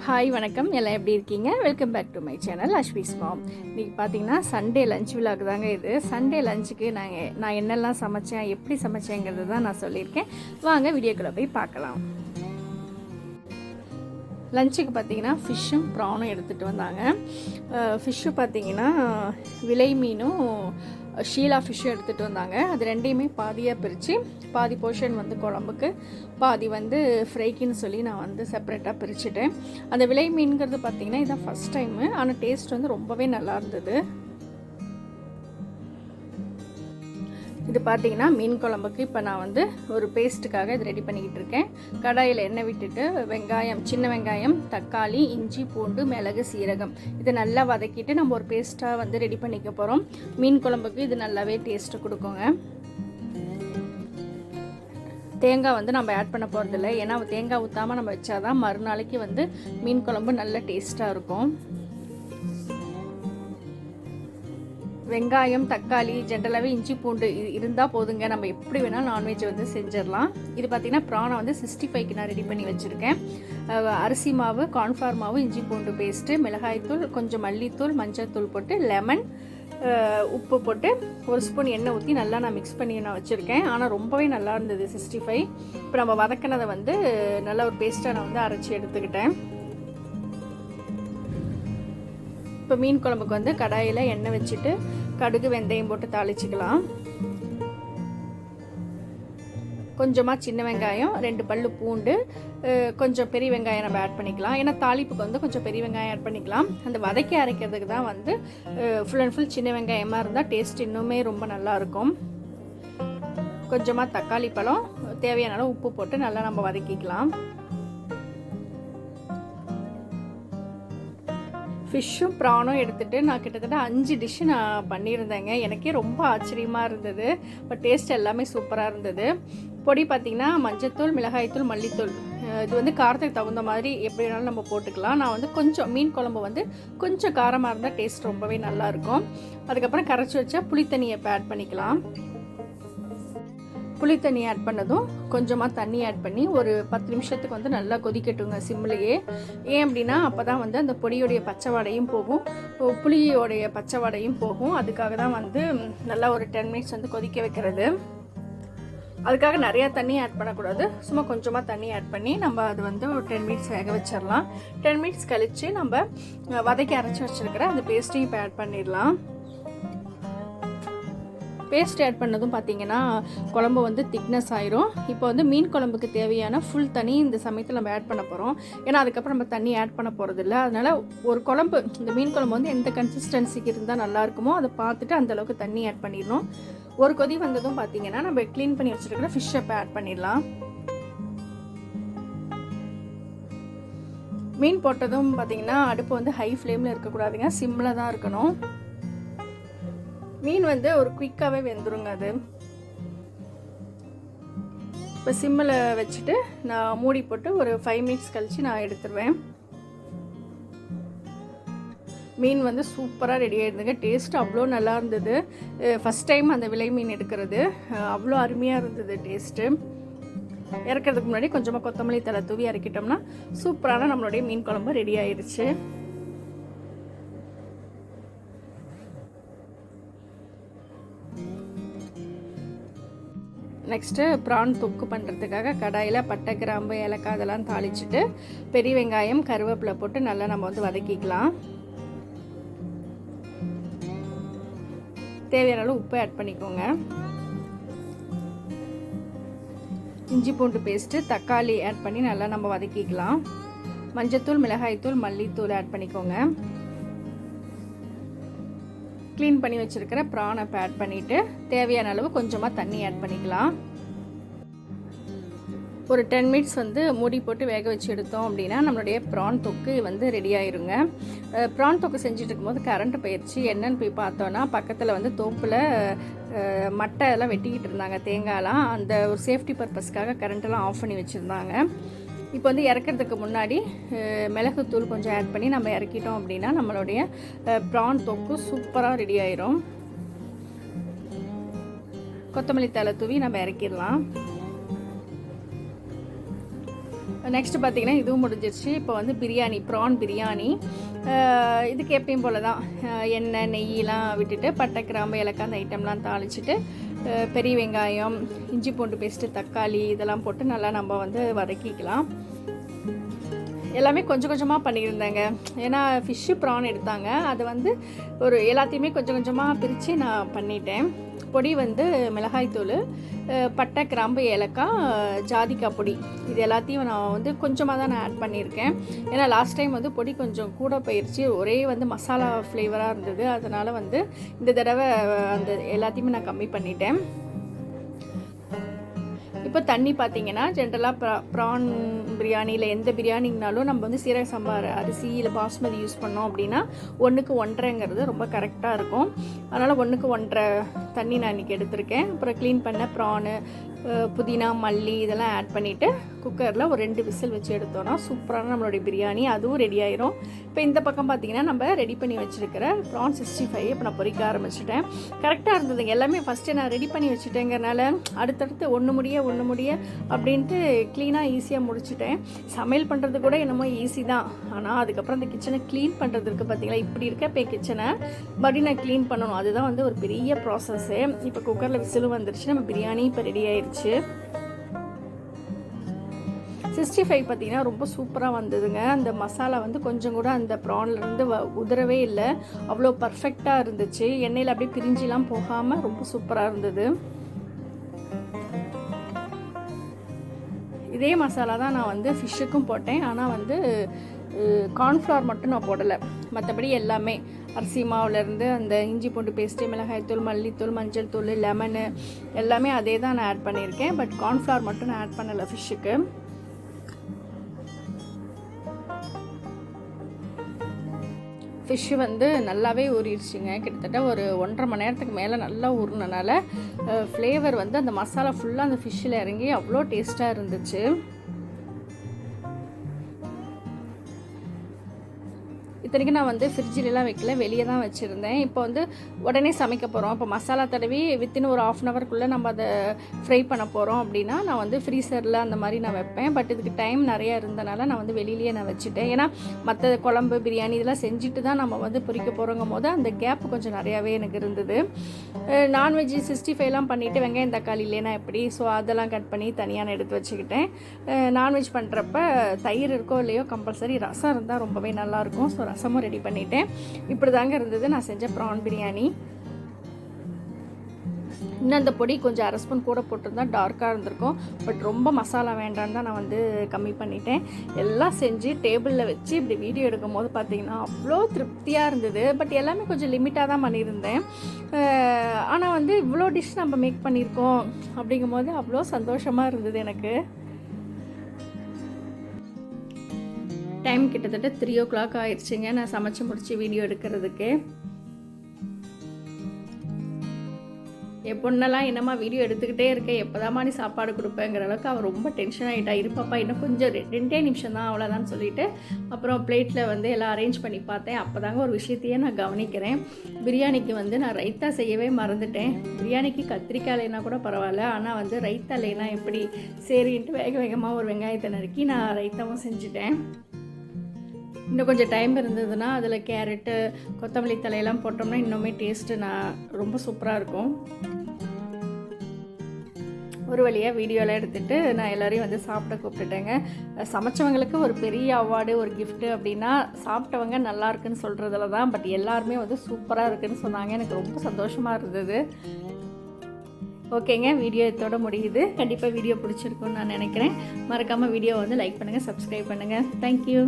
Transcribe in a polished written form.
Hi வணக்கம், எல்லாம் எப்படி இருக்கீங்க? Welcome back to my channel Ashvi's mom. இன்றைக்கி பார்த்தீங்கன்னா சண்டே லஞ்ச் விலாக் தாங்க இது. சண்டே லஞ்சுக்கு நான் என்னெல்லாம் சமைச்சேன், எப்படி சமைச்சேங்கிறது தான் நான் சொல்லியிருக்கேன். வாங்க வீடியோக்குள்ளே போய் பார்க்கலாம். லஞ்சுக்கு பார்த்தீங்கன்னா ஃபிஷ்ஷும் ப்ரானும் எடுத்துகிட்டு வந்தாங்க. ஃபிஷ்ஷு பார்த்தீங்கன்னா விலை மீனும் ஷீலா ஃபிஷ்ஷும் எடுத்துகிட்டு வந்தாங்க. அது ரெண்டையுமே பாதியாக பிரித்து பாதி போர்ஷன் வந்து குழம்புக்கு, பாதி வந்து ஃப்ரைக்குன்னு சொல்லி நான் வந்து செப்பரேட்டாக பிரிச்சுட்டேன். அந்த விலை மீன்கிறது பார்த்திங்கன்னா இதுதான் ஃபஸ்ட் டைமு. ஆனால் டேஸ்ட் வந்து ரொம்பவே நல்லா இருந்தது. இது பார்த்திங்கன்னா மீன் குழம்புக்கு இப்போ நான் வந்து ஒரு பேஸ்ட்டுக்காக இது ரெடி பண்ணிக்கிட்டு இருக்கேன். கடாயில் எண்ணெய் விட்டுட்டு வெங்காயம், சின்ன வெங்காயம், தக்காளி, இஞ்சி, பூண்டு, மிளகு, சீரகம் இதை நல்லா வதக்கிட்டு நம்ம ஒரு பேஸ்ட்டாக வந்து ரெடி பண்ணிக்க போகிறோம். மீன் குழம்புக்கு இது நல்லாவே டேஸ்ட்டு கொடுக்குங்க. தேங்காய் வந்து நம்ம ஆட் பண்ண போகிறதில்ல, ஏன்னா தேங்காய் ஊற்றாமல் நம்ம வச்சாதான் மறுநாளைக்கு வந்து மீன் குழம்பு நல்ல டேஸ்ட்டாக இருக்கும். வெங்காயம், தக்காளி, ஜென்ரலாகவே இஞ்சி, பூண்டு இருந்தால் போதுங்க. நம்ம எப்படி வேணாலும் நான்வெஜ் வந்து செஞ்சிடலாம். இது பார்த்திங்கன்னா ப்ரானை வந்து 65க்கு நான் ரெடி பண்ணி வச்சுருக்கேன். அரிசி மாவு, கார்ன்ஃப்ளவர் மாவு, இஞ்சி பூண்டு பேஸ்ட்டு, மிளகாய்த்தூள், கொஞ்சம் மல்லித்தூள், மஞ்சள் தூள் போட்டு, லெமன், உப்பு போட்டு ஒரு ஸ்பூன் எண்ணெய் ஊற்றி நல்லா நான் மிக்ஸ் பண்ணி நான் வச்சுருக்கேன். ஆனால் ரொம்பவே நல்லா இருந்தது 65. இப்போ நம்ம வதக்கினதை வந்து நல்லா ஒரு பேஸ்ட்டாக நான் வந்து அரைச்சி எடுத்துக்கிட்டேன். இப்போ மீன் குழம்புக்கு வந்து கடாயில் எண்ணெய் வச்சுட்டு கடுகு, வெந்தயம் போட்டு தாளிச்சிக்கலாம். கொஞ்சமாக சின்ன வெங்காயம், 2 பல்லு பூண்டு, கொஞ்சம் பெரிய வெங்காயம் நம்ம ஆட் பண்ணிக்கலாம். ஏன்னா தாளிப்புக்கு வந்து கொஞ்சம் பெரிய வெங்காயம் ஆட் பண்ணிக்கலாம். அந்த வதக்கி அரைக்கிறதுக்கு தான் வந்து ஃபுல் அண்ட் ஃபுல் சின்ன வெங்காயமாக இருந்தால் டேஸ்ட் இன்னுமே ரொம்ப நல்லாயிருக்கும். கொஞ்சமாக தக்காளி பழம், தேவையான அளவு உப்பு போட்டு நல்லா நம்ம வதக்கிக்கலாம். ஃபிஷ்ஷும் ப்ரானும் எடுத்துகிட்டு நான் கிட்டத்தட்ட 5 டிஷ்ஷு நான் பண்ணியிருந்தேங்க. எனக்கே ரொம்ப ஆச்சரியமாக இருந்தது. பட் டேஸ்ட் எல்லாமே சூப்பராக இருந்தது. பொடி பார்த்திங்கன்னா மஞ்சத்தூள், மிளகாய்த்தூள், மல்லித்தூள், இது வந்து காரத்துக்கு தகுந்த மாதிரி எப்படி வேணாலும் நம்ம போட்டுக்கலாம். நான் வந்து கொஞ்சம் மீன் குழம்பு வந்து கொஞ்சம் காரமாக இருந்தால் டேஸ்ட் ரொம்பவே நல்லாயிருக்கும். அதுக்கப்புறம் கரைச்சி வச்சா புளித்தண்ணியை இப்போ ஆட் பண்ணிக்கலாம். புளி தண்ணி ஆட் பண்ணதும் கொஞ்சமாக தண்ணி ஆட் பண்ணி ஒரு 10 நிமிஷத்துக்கு வந்து நல்லா கொதிக்கட்டுங்க சிம்லேயே. ஏன் அப்படின்னா அப்போ தான் வந்து அந்த பொடியோடைய பச்சை வாடையும் போகும், புளியோடைய பச்சை வாடையும் போகும். அதுக்காக தான் வந்து நல்லா ஒரு 10 மினிட்ஸ் வந்து கொதிக்க வைக்கிறது. அதுக்காக நிறையா தண்ணி ஆட் பண்ணக்கூடாது, சும்மா கொஞ்சமாக தண்ணி ஆட் பண்ணி நம்ம அது வந்து ஒரு 10 மினிட்ஸ் வேக வச்சிடலாம். 10 மினிட்ஸ் கழித்து நம்ம வதக்கி அரைச்சி வச்சுருக்கிற அந்த பேஸ்ட்டையும் இப்போ ஆட் பண்ணிடலாம். பேஸ்ட் ஆட் பண்ணதும் பார்த்திங்கன்னா குழம்பு வந்து திக்னஸ் ஆயிரும். இப்போ வந்து மீன் குழம்புக்கு தேவையான ஃபுல் தண்ணி இந்த சமயத்தில் நம்ம ஆட் பண்ண போகிறோம். ஏன்னா அதுக்கப்புறம் நம்ம தண்ணி ஆட் பண்ண போகிறதில்ல. அதனால் ஒரு குழம்பு, இந்த மீன் குழம்பு வந்து எந்த கன்சிஸ்டன்சிக்கு இருந்தால் நல்லா இருக்குமோ அதை பார்த்துட்டு அந்தளவுக்கு தண்ணி ஆட் பண்ணிடணும். ஒரு கொதி வந்ததும் பார்த்திங்கன்னா நம்ம க்ளீன் பண்ணி வச்சுருக்கிற ஃபிஷ்ஷை இப்போ ஆட் பண்ணிடலாம். மீன் போட்டதும் பார்த்திங்கன்னா அடுப்பு வந்து ஹை ஃப்ளேமில் இருக்கக்கூடாதுங்க, சிம்மில் தான் இருக்கணும். மீன் வந்து ஒரு குயிக்காகவே வெந்துருங்க அது. இப்போ சிம்மில் வச்சுட்டு நான் மூடி போட்டு ஒரு 5 மினிட்ஸ் கழித்து நான் எடுத்துருவேன். மீன் வந்து சூப்பராக ரெடி ஆகிடுதுங்க. டேஸ்ட் அவ்வளோ நல்லா இருந்தது. ஃபஸ்ட் டைம் அந்த விலை மீன் எடுக்கிறது, அவ்வளோ அருமையாக இருந்தது டேஸ்ட்டு. இறக்கிறதுக்கு முன்னாடி கொஞ்சமாக கொத்தமல்லி தழை தூவி இறக்கிட்டோம்னா சூப்பரான நம்மளுடைய மீன் குழம்பு ரெடி ஆயிடுச்சு. நெக்ஸ்ட்டு ப்ரான் தொக்கு பண்ணுறதுக்காக கடாயில் பட்டை, கிராம்பு, ஏலக்காய் அதெல்லாம் தாளிச்சிட்டு பெரிய வெங்காயம், கருவேப்பிலை போட்டு நல்லா நம்ம வந்து வதக்கிக்கலாம். தேவையான அளவு உப்பு ஆட் பண்ணிக்கோங்க. இஞ்சி பூண்டு பேஸ்ட்டு, தக்காளி ஆட் பண்ணி நல்லா நம்ம வதக்கிக்கலாம். மஞ்சத்தூள், மிளகாய்த்தூள், மல்லித்தூள் ஆட் பண்ணிக்கோங்க. க்ளீன் பண்ணி வச்சுருக்கிற ப்ரானை இப்போ ஆட் பண்ணிவிட்டு தேவையான அளவு கொஞ்சமாக தண்ணி ஆட் பண்ணிக்கலாம். ஒரு 10 மினிட்ஸ் வந்து மூடி போட்டு வேக வச்சு எடுத்தோம் அப்படின்னா நம்மளுடைய ப்ரான் தொக்கு வந்து ரெடி ஆயிருங்க. ப்ரான் தொக்கு செஞ்சுட்டு இருக்கும்போது கரண்ட்டு போயிடுச்சு. என்னன்னு போய் பார்த்தோன்னா பக்கத்தில் வந்து தோப்பில் மட்டை எல்லாம் வெட்டிக்கிட்டு இருந்தாங்க, தேங்காயெல்லாம். அந்த ஒரு சேஃப்டி பர்பஸ்க்காக கரண்ட்டெல்லாம் ஆஃப் பண்ணி வச்சுருந்தாங்க. இப்போ வந்து இறக்கிறதுக்கு முன்னாடி மிளகுத்தூள் கொஞ்சம் ஆட் பண்ணி நம்ம இறக்கிட்டோம் அப்படின்னா நம்மளுடைய ப்ரான் தொக்கு சூப்பராக ரெடி ஆயிரும். கொத்தமல்லி தழை தூவி நம்ம இறக்கிடலாம். நெக்ஸ்ட்டு பார்த்திங்கன்னா இதுவும் முடிஞ்சிருச்சு. இப்போ வந்து பிரியாணி, ப்ரான் பிரியாணி. இதுக்கு எப்பயும் போல் தான் எண்ணெய் நெய்யெலாம் விட்டுட்டு பட்டை கிராம்பு ஏலக்காய் அந்த ஐட்டம்லாம் தாளிச்சிட்டு பெரிய வெங்காயம், இஞ்சி பூண்டு பேஸ்ட்டு, தக்காளி இதெல்லாம் போட்டு நல்லா நம்ம வந்து வதக்கிக்கலாம். எல்லாமே கொஞ்சம் கொஞ்சமாக பண்ணியிருந்தேங்க. ஏன்னா ஃபிஷ்ஷு ப்ரான் எடுத்தாங்க, அதை வந்து ஒரு எல்லாத்தையுமே கொஞ்சம் கொஞ்சமாக பிரித்து நான் பண்ணிட்டேன். பொடி வந்து மிளகாய்த்தூள், பட்டை கிராம்பு ஏலக்காய், ஜாதிக்காய் பொடி, இது எல்லாத்தையும் நான் வந்து கொஞ்சமாக தான் நான் ஆட் பண்ணியிருக்கேன். ஏன்னா லாஸ்ட் டைம் வந்து பொடி கொஞ்சம் கூட போயிடுச்சு, ஒரே வந்து மசாலா ஃப்ளேவராக இருந்தது. அதனால் வந்து இந்த தடவை அந்த எல்லாத்தையுமே நான் கம்மி பண்ணிட்டேன். இப்போ தண்ணி பார்த்திங்கன்னா ஜென்ரலாக ப்ரான் பிரியாணியில் எந்த பிரியாணிங்கனாலும் நம்ம வந்து சீரக சம்பா அரிசி இல்லை பாஸ்மதி யூஸ் பண்ணோம் அப்படின்னா 1க்கு 1.5ங்கிறது ரொம்ப கரெக்டாக இருக்கும். அதனால் 1க்கு 1.5 தண்ணி நான் இன்றைக்கி எடுத்திருக்கேன். அப்புறம் க்ளீன் பண்ண ப்ரானு, புதினா, மல்லி இதெல்லாம் ஆட் பண்ணிவிட்டு குக்கரில் ஒரு 2 விசில் வச்சு எடுத்தோன்னா சூப்பரான நம்மளுடைய பிரியாணி அதுவும் ரெடி ஆயிரும். இப்போ இந்த பக்கம் பார்த்திங்கன்னா நம்ம ரெடி பண்ணி வச்சுருக்கிற ப்ரான் 65 இப்போ நான் பொரிக்க ஆரம்பிச்சிட்டேன். கரெக்டாக இருந்ததுங்க. எல்லாமே ஃபஸ்ட்டு நான் ரெடி பண்ணி வச்சுட்டேங்கிறனால அடுத்தடுத்து ஒன்று முடிய அப்படின்ட்டு க்ளீனாக ஈஸியாக முடிச்சுட்டேன். சமையல் பண்ணுறது கூட என்னமோ ஈஸி தான், ஆனால் அதுக்கப்புறம் அந்த கிச்சனை க்ளீன் பண்ணுறதுக்கு பார்த்திங்களா இப்படி இருக்க இப்போ கிச்சனை மறுபடியும் நான் க்ளீன் பண்ணணும். அதுதான் வந்து ஒரு பெரிய ப்ராசஸ்ஸு. இப்போ குக்கரில் விசிலும் வந்துருச்சு, நம்ம பிரியாணி இப்போ ரெடி ஆயிடுச்சு. 65 பார்த்திங்கன்னா ரொம்ப சூப்பராக வந்ததுங்க. அந்த மசாலா வந்து கொஞ்சம் கூட அந்த ப்ரான்லேருந்து உதறவே இல்லை, அவ்வளோ பர்ஃபெக்டாக இருந்துச்சு. எண்ணெயில் அப்படியே பிரிஞ்சிலாம் போகாமல் ரொம்ப சூப்பராக இருந்தது. இதே மசாலா தான் நான் வந்து ஃபிஷ்ஷுக்கும் போட்டேன், ஆனால் வந்து கார்ன்ஃப்ளவர் மட்டும் நான் போடலை. மற்றபடி எல்லாமே அரிசி மாவுலேருந்து அந்த இஞ்சி பூண்டு பேஸ்ட்டு, மிளகாய்த்தூள், மல்லித்தூள், மஞ்சள் தூள், லெமனு எல்லாமே அதே தான் நான் ஆட் பண்ணியிருக்கேன். பட் கார்ன்ஃப்ளவர் மட்டும் நான் ஆட் பண்ணலை ஃபிஷ்ஷுக்கு. ஃபிஷ்ஷு வந்து நல்லாவே ஊறிடுச்சுங்க. கிட்டத்தட்ட ஒரு 1.5 மணி நேரத்துக்கு மேலே நல்லா ஊறினனால ஃப்ளேவர் வந்து அந்த மசாலா ஃபுல்லாக அந்த ஃபிஷ்ஷில் இறங்கி அவ்வளோ டேஸ்ட்டாக இருந்துச்சு. இத்தனைக்கும் நான் வந்து ஃப்ரிட்ஜிலலாம் வைக்கல, வெளியே தான் வச்சுருந்தேன். இப்போ வந்து உடனே சமைக்க போகிறோம், இப்போ மசாலா தடவி வித்தின் ஒரு 1/2 ஹவருக்குள்ளே நம்ம அதை ஃப்ரை பண்ண போகிறோம் அப்படின்னா நான் வந்து ஃப்ரீசரில் அந்த மாதிரி நான் வைப்பேன். பட் இதுக்கு டைம் நிறையா இருந்தனால நான் வந்து வெளியிலேயே நான் வச்சுட்டேன். ஏன்னா மற்ற குழம்பு, பிரியாணி இதெல்லாம் செஞ்சுட்டு தான் நம்ம வந்து பொரிக்க போகிறோங்கும் போது அந்த கேப் கொஞ்சம் நிறையாவே எனக்கு இருந்தது. நான்வெஜ் 65லாம் பண்ணிவிட்டு வெங்காயம் தக்காளி இல்லைனா எப்படி, ஸோ அதெல்லாம் கட் பண்ணி தனியாக நான் எடுத்து வச்சுக்கிட்டேன். நான்வெஜ் பண்ணுறப்ப தயிர் இருக்கோ இல்லையோ கம்பல்சரி ரசம் இருந்தால் ரொம்பவே நல்லாயிருக்கும். ஸோ ரசமும் ரெடி பண்ணிட்டேன். இப்படி தாங்க இருந்தது நான் செஞ்ச ப்ரான் பிரியாணி. இன்னும் அந்த பொடி கொஞ்சம் 1/2 ஸ்பூன் கூட போட்டிருந்தா டார்க்காக இருந்திருக்கும். பட் ரொம்ப மசாலா வேண்டான்னு தான் நான் வந்து கம்மி பண்ணிட்டேன். எல்லாம் செஞ்சு டேபிளில் வச்சு இப்படி வீடியோ எடுக்கும் போது பார்த்திங்கன்னா அவ்வளோ திருப்தியாக இருந்தது. பட் எல்லாமே கொஞ்சம் லிமிட்டாக தான் பண்ணியிருந்தேன். ஆனால் வந்து இவ்வளோ டிஷ் நம்ம மேக் பண்ணியிருக்கோம் அப்படிங்கும் போது அவ்வளோ சந்தோஷமாக இருந்தது எனக்கு. டைம் கிட்டத்தட்ட 3 o'clock ஆயிடுச்சுங்க நான் சமைச்சு முடிச்சு வீடியோ எடுக்கிறதுக்கு. என் பொண்ணெல்லாம் என்னம்மா வீடியோ எடுத்துக்கிட்டே இருக்கேன், எப்போதாம்மா நீ சாப்பாடு கொடுப்பேங்கிற அளவுக்கு அவள் ரொம்ப டென்ஷன் ஆகிட்டா. இருப்பாப்பா இன்னும் கொஞ்சம் 2 நிமிஷம் தான் அவ்வளோதான் சொல்லிவிட்டு அப்புறம் பிளேட்டில் வந்து எல்லாம் அரேஞ்ச் பண்ணி பார்த்தேன். அப்போ தாங்க ஒரு விஷயத்தையே நான் கவனிக்கிறேன். பிரியாணிக்கு வந்து நான் ரைத்தா செய்யவே மறந்துட்டேன். பிரியாணிக்கு கத்திரிக்காய் இல்லைனா கூட பரவாயில்ல, ஆனால் வந்து ரைத்தா இல்லைனா எப்படி சரின்ட்டு வேகமாக ஒரு வெங்காயத்தை நறுக்கி நான் ரைத்தாவும் செஞ்சுட்டேன். இன்னும் கொஞ்சம் டைம் இருந்ததுன்னா அதில் கேரட்டு, கொத்தமல்லி தலையெல்லாம் போட்டோம்னா இன்னுமே டேஸ்ட்டு ரொம்ப சூப்பராக இருக்கும். ஒரு வழியாக வீடியோலாம் எடுத்துகிட்டு நான் எல்லோரையும் வந்து சாப்பிட கூப்பிட்டுட்டேங்க. சமைச்சவங்களுக்கு ஒரு பெரிய அவார்டு, ஒரு கிஃப்ட்டு அப்படின்னா சாப்பிட்டவங்க நல்லா இருக்குன்னு சொல்கிறதுல தான். பட் எல்லாருமே வந்து சூப்பராக இருக்குதுன்னு சொன்னாங்க. எனக்கு ரொம்ப சந்தோஷமாக இருந்தது. ஓகேங்க, வீடியோ இதோட முடியுது. கண்டிப்பாக வீடியோ பிடிச்சிருக்குன்னு நான் நினைக்கிறேன். மறக்காமல் வீடியோ வந்து லைக் பண்ணுங்கள், சப்ஸ்கிரைப் பண்ணுங்கள். தேங்க்யூ.